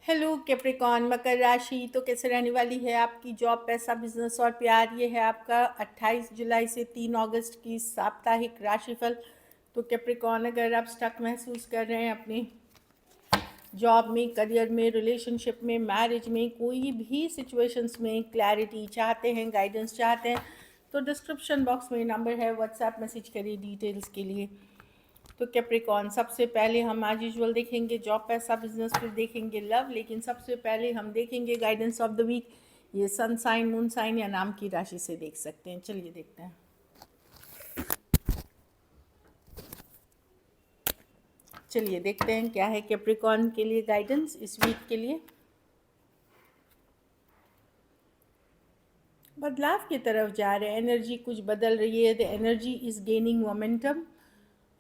Hello Capricorn मकर राशि। तो कैसे रहने वाली है आपकी जॉब, पैसा, बिजनेस और प्यार। ये है आपका 28 जुलाई से 3 अगस्त की साप्ताहिक राशिफल। तो कैप्रिकॉन, अगर आप स्टक महसूस कर रहे हैं अपनी जॉब में, करियर में, रिलेशनशिप में, मैरिज में, कोई भी सिचुएशंस में क्लैरिटी चाहते हैं, गाइडेंस चाहते हैं, तो डिस्क्रिप्शन बॉक्स में नंबर है, व्हाट्सएप मैसेज करिए डिटेल्स के लिए। तो कैप्रिकॉन, सबसे पहले हम आज यूजुअल देखेंगे जॉब, पैसा, बिजनेस, फिर देखेंगे लव, लेकिन सबसे पहले हम देखेंगे गाइडेंस ऑफ द वीक। ये सन साइन, मून साइन या नाम की राशि से देख सकते हैं। चलिए देखते हैं। चलिए देखते हैं क्या है कैप्रिकॉन के लिए गाइडेंस इस वीक के लिए। बदलाव की तरफ जा रहे हैं, एनर्जी कुछ बदल रही है। The energy is gaining momentum.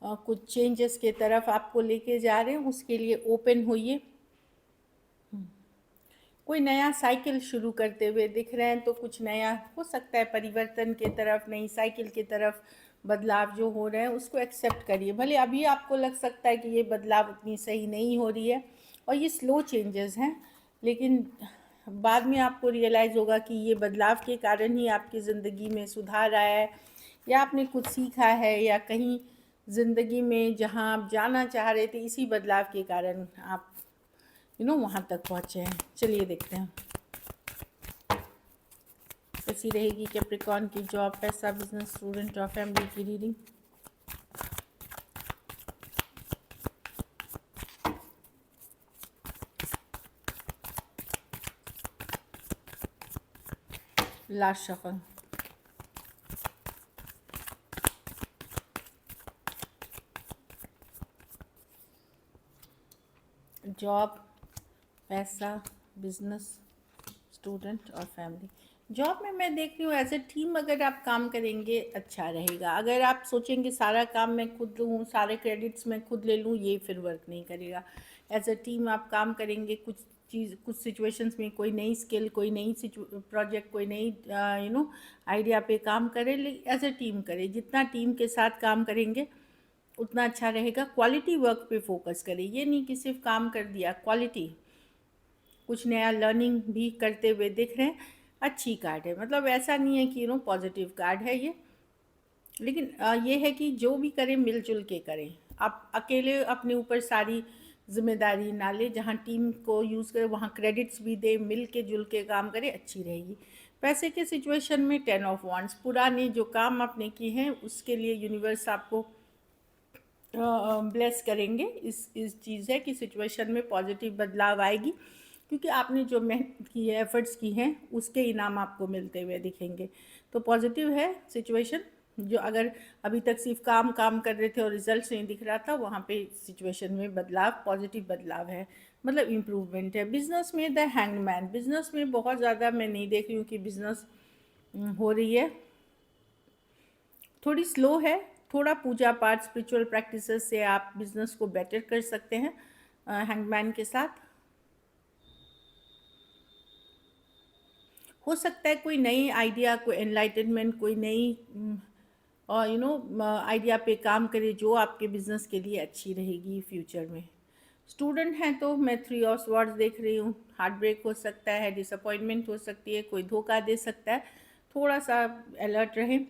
कुछ चेंजेस के तरफ आपको लेके जा रहे हैं, उसके लिए ओपन होइए। कोई नया साइकिल शुरू करते हुए दिख रहे हैं, तो कुछ नया हो सकता है, परिवर्तन के तरफ, नई साइकिल की तरफ बदलाव जो हो रहे हैं उसको एक्सेप्ट करिए। भले अभी आपको लग सकता है कि ये बदलाव उतनी सही नहीं हो रही है और ये स्लो चेंजेस हैं, लेकिन बाद में आपको रियलाइज़ होगा कि ये बदलाव के कारण ही आपकी ज़िंदगी में सुधार आया है, या आपने कुछ सीखा है, या कहीं ज़िंदगी में जहाँ आप जाना चाह रहे थे इसी बदलाव के कारण आप वहाँ तक पहुँचे हैं। चलिए देखते हैं कैसी रहेगी कैप्रिकॉन की जॉब, पैसा, बिजनेस, स्टूडेंट और फैमिली की रीडिंग। Last shuffle. जॉब, पैसा, बिजनेस, स्टूडेंट और फैमिली। जॉब में मैं देख रही हूँ एज ए टीम अगर आप काम करेंगे अच्छा रहेगा। अगर आप सोचेंगे सारा काम मैं खुद लूँ, सारे क्रेडिट्स मैं खुद ले लूँ, ये फिर वर्क नहीं करेगा। एज ए टीम आप काम करेंगे, कुछ सिचुएशंस में कोई नई स्किल, कोई नई प्रोजेक्ट, कोई नई आइडिया पे काम करें, लेकिन एज ए टीम करें। जितना टीम के साथ काम करेंगे उतना अच्छा रहेगा। क्वालिटी वर्क पे फोकस करें, ये नहीं कि सिर्फ काम कर दिया, क्वालिटी, कुछ नया लर्निंग भी करते हुए दिख रहे हैं। अच्छी कार्ड है, मतलब ऐसा नहीं है कि पॉजिटिव कार्ड है ये, लेकिन ये है कि जो भी करें मिलजुल के करें। आप अकेले अपने ऊपर सारी जिम्मेदारी ना ले, जहाँ टीम को यूज़ करें वहाँ क्रेडिट्स भी दे, मिल के जुल के काम करें, अच्छी रहेगी। पैसे के सिचुएशन में 10 ऑफ वांड्स, पुराने जो काम आपने किए हैं उसके लिए यूनिवर्स आपको ब्लेस करेंगे। इस चीज़ है कि सिचुएशन में पॉजिटिव बदलाव आएगी, क्योंकि आपने जो मेहनत की है, एफर्ट्स की हैं, उसके इनाम आपको मिलते हुए दिखेंगे। तो पॉजिटिव है सिचुएशन। जो अगर अभी तक सिर्फ काम काम कर रहे थे और रिजल्ट नहीं दिख रहा था, वहाँ पे सिचुएशन में बदलाव, पॉजिटिव बदलाव है, मतलब इम्प्रूवमेंट है। बिजनेस में द हैंगमैन, बिजनेस में बहुत ज़्यादा मैं नहीं देख रही हूँ कि बिजनेस हो रही है, थोड़ी स्लो है। थोड़ा पूजा पाठ, स्पिरिचुअल प्रैक्टिसेस से आप बिजनेस को बेटर कर सकते हैं हैंगमैन के साथ। हो सकता है कोई नई आइडिया, कोई एनलाइटनमेंट, कोई नई और आइडिया पे काम करे जो आपके बिजनेस के लिए अच्छी रहेगी फ्यूचर में। स्टूडेंट हैं तो मैं 3 ऑफ स्वॉर्ड्स देख रही हूँ। हार्ट ब्रेक हो सकता है, डिसअपॉइंटमेंट हो सकती है, कोई धोखा दे सकता है, थोड़ा सा अलर्ट रहें।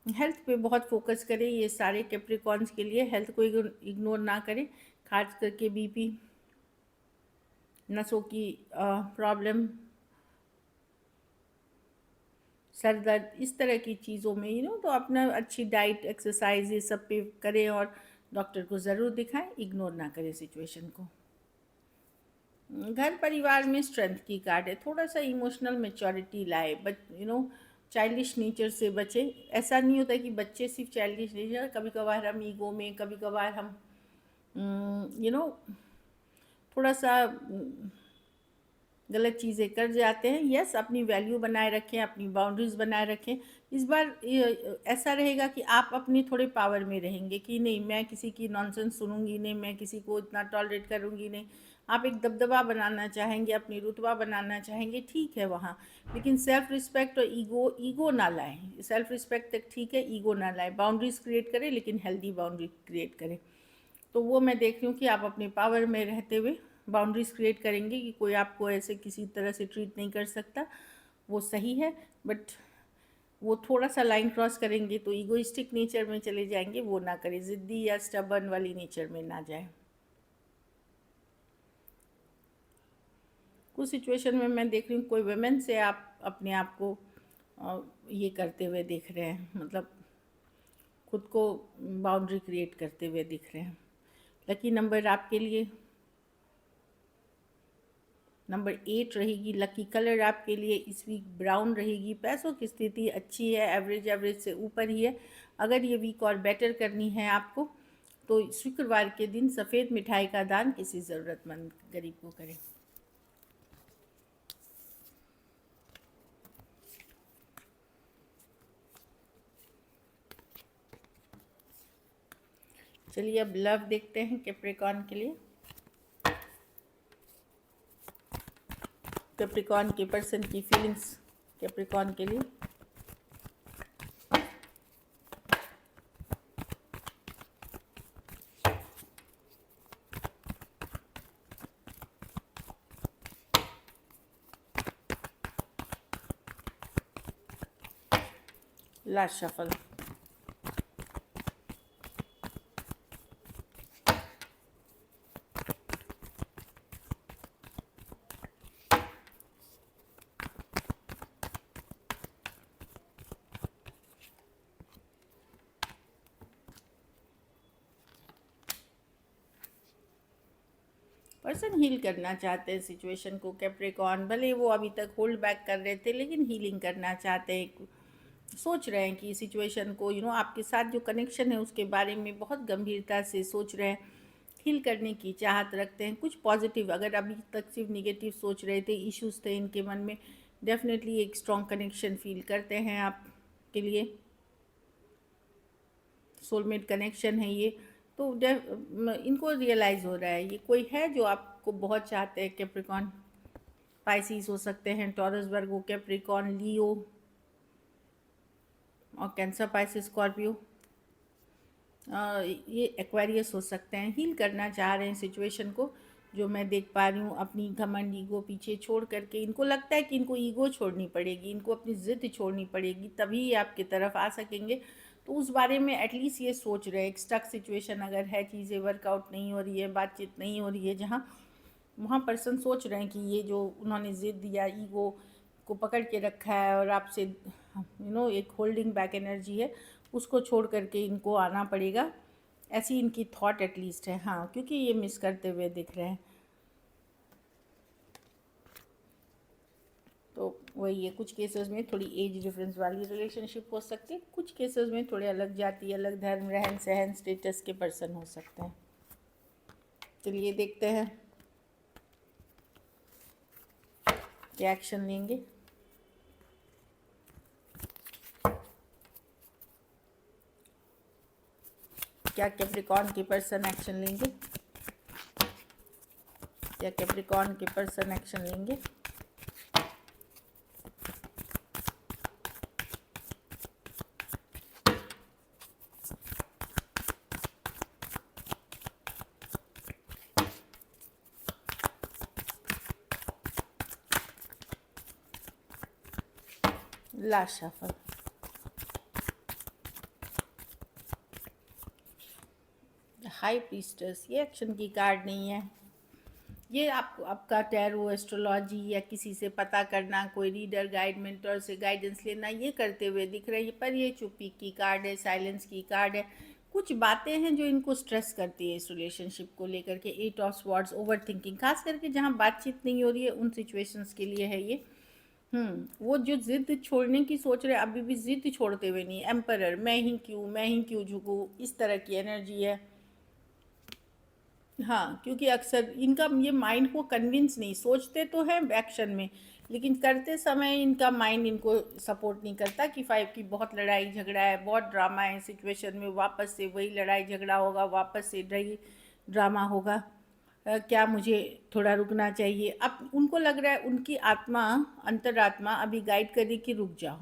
हेल्थ पे बहुत फोकस करें, ये सारे कैप्रिकॉन्स के लिए। हेल्थ को इग्नोर ना करें, खास करके बीपी, नसों की प्रॉब्लम, सर दर्द, इस तरह की चीज़ों में तो अपना अच्छी डाइट, एक्सरसाइज, ये सब पे करें और डॉक्टर को ज़रूर दिखाएं, इग्नोर ना करें सिचुएशन को। घर परिवार में स्ट्रेंथ की कार्ड है, थोड़ा सा इमोशनल मेच्योरिटी लाए, बट चाइल्डिश नेचर से बचे। ऐसा नहीं होता कि बच्चे सिर्फ चाइल्डिश नेचर, कभी कभार हम ईगो में, कभी कभार हम थोड़ा सा गलत चीज़ें कर जाते हैं। यस, अपनी वैल्यू बनाए रखें, अपनी बाउंड्रीज बनाए रखें। इस बार ऐसा रहेगा कि आप अपनी थोड़े पावर में रहेंगे कि नहीं, मैं किसी की नॉनसेंस सुनूंगी नहीं, मैं किसी को इतना टॉलरेट करूंगी नहीं। आप एक दबदबा बनाना चाहेंगे, अपनी रुतबा बनाना चाहेंगे, ठीक है वहाँ, लेकिन सेल्फ रिस्पेक्ट और ईगो ना लाएं। सेल्फ रिस्पेक्ट तक ठीक है, ईगो ना लाएं। बाउंड्रीज क्रिएट करें, लेकिन हेल्दी बाउंड्री क्रिएट करें। तो वो मैं देख रही हूँ कि आप अपने पावर में रहते हुए बाउंड्रीज क्रिएट करेंगे कि कोई आपको ऐसे किसी तरह से ट्रीट नहीं कर सकता, वो सही है। बट वो थोड़ा सा लाइन क्रॉस करेंगे तो ईगोइस्टिक नेचर में चले जाएंगे, वो ना करें, ज़िद्दी या स्टबर्न वाली नेचर में ना जाए। कुछ सिचुएशन में मैं देख रही हूँ कोई वुमेन से आप अपने आप को ये करते हुए देख रहे हैं, मतलब खुद को बाउंड्री क्रिएट करते हुए दिख रहे हैं। लकी नंबर आपके लिए नंबर 8 रहेगी। लकी कलर आपके लिए इस वीक ब्राउन रहेगी। पैसों की स्थिति अच्छी है, एवरेज से ऊपर ही है। अगर ये वीक और बेटर करनी है आपको तो शुक्रवार के दिन सफ़ेद मिठाई का दान किसी ज़रूरतमंद गरीब को करें। चलिए अब लव देखते हैं कैप्रिकॉर्न के लिए। कैप्रिकॉर्न के पर्सन की फीलिंग्स कैप्रिकॉर्न के लिए। Last shuffle. पर्सन हील करना चाहते हैं सिचुएशन को कैप्रिकॉर्न, भले वो अभी तक होल्ड बैक कर रहे थे लेकिन हीलिंग करना चाहते हैं। सोच रहे हैं कि सिचुएशन को आपके साथ जो कनेक्शन है उसके बारे में बहुत गंभीरता से सोच रहे हैं, हील करने की चाहत रखते हैं। कुछ पॉजिटिव, अगर अभी तक सिर्फ निगेटिव सोच रहे थे, इश्यूज थे इनके मन में, डेफिनेटली एक स्ट्रॉन्ग कनेक्शन फील करते हैं आपके लिए। सोलमेट कनेक्शन है ये, तो इनको रियलाइज़ हो रहा है ये कोई है जो आपको बहुत चाहते हैं। कैप्रिकॉर्न पाइसिस हो सकते हैं, टॉरस वर्गो, कैप्रिकॉर्न, लियो और कैंसर, पाइसिस, स्कॉर्पियो, ये एक्वेरियस हो सकते हैं। हील करना चाह रहे हैं सिचुएशन को, जो मैं देख पा रही हूँ। अपनी घमंड ईगो पीछे छोड़ करके इनको लगता है कि इनको ईगो छोड़नी पड़ेगी, इनको अपनी ज़िद छोड़नी पड़ेगी, तभी ये आपकी तरफ आ सकेंगे। तो उस बारे में एटलीस्ट ये सोच रहे हैं। एक स्टक सिचुएशन अगर है, चीज़ें वर्कआउट नहीं हो रही है, बातचीत नहीं हो रही है जहाँ, वहाँ पर्सन सोच रहे हैं कि ये जो उन्होंने ज़िद या ईगो को पकड़ के रखा है और आपसे एक होल्डिंग बैक एनर्जी है, उसको छोड़ करके इनको आना पड़ेगा, ऐसी इनकी थॉट एटलीस्ट है। हाँ, क्योंकि ये मिस करते हुए दिख रहे हैं। तो वही है, कुछ केसेस में थोड़ी एज डिफरेंस वाली रिलेशनशिप हो सकती है, कुछ केसेस में थोड़े अलग जाति, अलग धर्म, रहन सहन, स्टेटस के पर्सन हो सकते हैं। चलिए देखते हैं क्या एक्शन लेंगे। क्या कैप्रिकॉर्न के पर्सन एक्शन लेंगे? क्या कैप्रिकॉर्न के पर्सन एक्शन लेंगे? Last shuffle. हाई प्रीस्टस, ये एक्शन की कार्ड नहीं है। ये आपका टैरो, एस्ट्रोलॉजी या किसी से पता करना, कोई रीडर, गाइड, मेंटर से गाइडेंस लेना, ये करते हुए दिख रही है। पर ये चुप्पी की कार्ड है, साइलेंस की कार्ड है। कुछ बातें हैं जो इनको स्ट्रेस करती है इस रिलेशनशिप को लेकर के। 8 ऑफ स्वॉर्ड्स, ओवर थिंकिंग, खास करके जहाँ बातचीत नहीं हो रही है उन सिचुएशंस के लिए है ये। वो जो जिद छोड़ने की सोच रहे, अभी भी जिद छोड़ते हुए नहीं। एम्परर, मैं ही क्यों झुकूँ, इस तरह की एनर्जी है। हाँ, क्योंकि अक्सर इनका ये माइंड को कन्विंस नहीं, सोचते तो हैं एक्शन में, लेकिन करते समय इनका माइंड इनको सपोर्ट नहीं करता कि 5 की बहुत लड़ाई झगड़ा है, बहुत ड्रामा है सिचुएशन में, वापस से वही लड़ाई झगड़ा होगा, वापस से वही ड्रामा होगा। क्या मुझे थोड़ा रुकना चाहिए? अब उनको लग रहा है उनकी आत्मा, अंतरात्मा अभी गाइड करे कि रुक जाओ,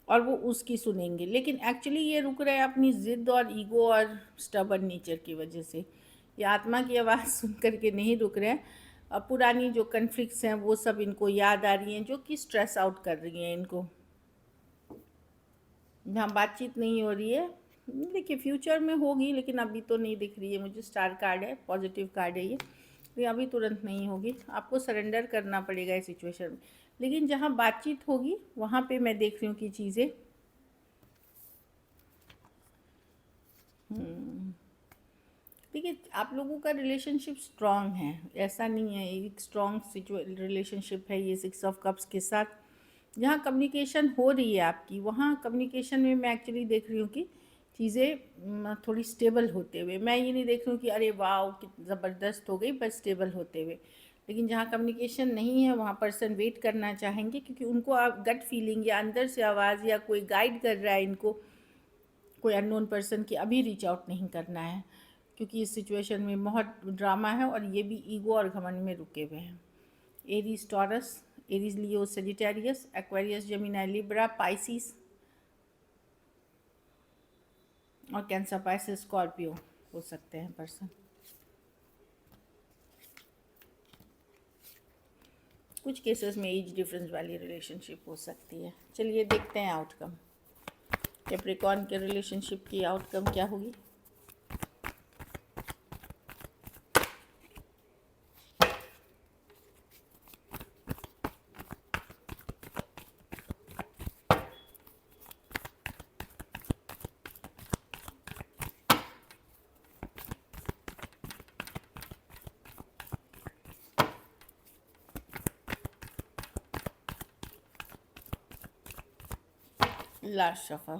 और वो उसकी सुनेंगे। लेकिन एक्चुअली ये रुक रहे हैं अपनी ज़िद और ईगो और स्टबर्न नेचर की वजह से। ये आत्मा की आवाज़ सुन कर के नहीं रुक रहे हैं। पुरानी जो कन्फ्लिक्ट्स हैं वो सब इनको याद आ रही हैं, जो कि स्ट्रेस आउट कर रही हैं इनको। जहाँ बातचीत नहीं हो रही है, देखिए फ्यूचर में होगी, लेकिन अभी तो नहीं दिख रही है मुझे। स्टार कार्ड है, पॉजिटिव कार्ड है ये अभी तुरंत नहीं होगी। आपको सरेंडर करना पड़ेगा इस सिचुएशन में। लेकिन जहाँ बातचीत होगी वहाँ पे मैं देख रही हूँ कि चीज़ें देखिए आप लोगों का रिलेशनशिप स्ट्रांग है, ऐसा नहीं है। एक स्ट्रांग रिलेशनशिप है ये 6 ऑफ कप्स के साथ। जहाँ कम्युनिकेशन हो रही है आपकी, वहाँ कम्युनिकेशन में मैं एक्चुअली देख रही हूँ कि चीज़ें थोड़ी स्टेबल होते हुए। मैं ये नहीं देख रही हूँ कि अरे वाह कितनी ज़बरदस्त हो गई, पर स्टेबल होते हुए। लेकिन जहाँ कम्युनिकेशन नहीं है वहाँ पर्सन वेट करना चाहेंगे, क्योंकि उनको आप गट फीलिंग या अंदर से आवाज़ या कोई गाइड कर रहा है इनको, कोई अननोन पर्सन की अभी रीच आउट नहीं करना है, क्योंकि इस सिचुएशन में बहुत ड्रामा है और ये भी ईगो और घमंड में रुके हुए हैं। Aries taurus, Aries Leo Sagittarius, Aquarius Gemini Libra Pisces और कैंसर पाइसिस स्कॉर्पियो हो सकते हैं पर्सन। कुछ केसेस में एज डिफरेंस वाली रिलेशनशिप हो सकती है। चलिए देखते हैं आउटकम। कैप्रिकॉर्न के रिलेशनशिप की आउटकम क्या होगी। Last shuffle,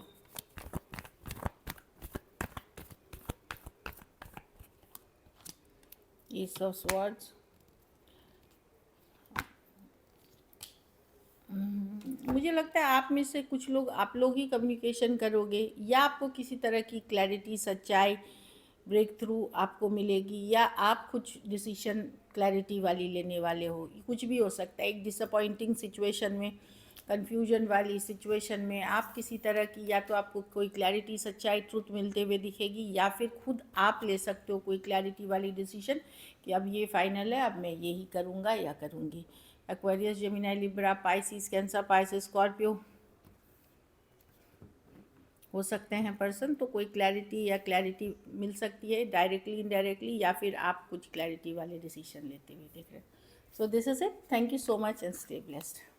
S of swords. मुझे लगता है आप में से कुछ लोग, आप लोग ही कम्युनिकेशन करोगे, या आपको किसी तरह की क्लैरिटी, सच्चाई, ब्रेक थ्रू आपको मिलेगी, या आप कुछ डिसीशन क्लैरिटी वाली लेने वाले हो। कुछ भी हो सकता है। एक डिसअपॉइंटिंग सिचुएशन में, कन्फ्यूजन वाली सिचुएशन में आप किसी तरह की, या तो आपको कोई क्लैरिटी, सच्चाई, ट्रुथ मिलते हुए दिखेगी, या फिर खुद आप ले सकते हो कोई क्लैरिटी वाली डिसीजन कि अब ये फाइनल है, अब मैं यही करूँगा या करूँगी। Aquarius Gemini Libra Pisces cancer Pisces Scorpio हो सकते हैं पर्सन। तो कोई क्लैरिटी या क्लैरिटी मिल सकती है डायरेक्टली, इनडायरेक्टली, या फिर आप कुछ क्लैरिटी वाले डिसीजन लेते हुए देख रहे हैं। So this is it. Thank you so much and stay blessed.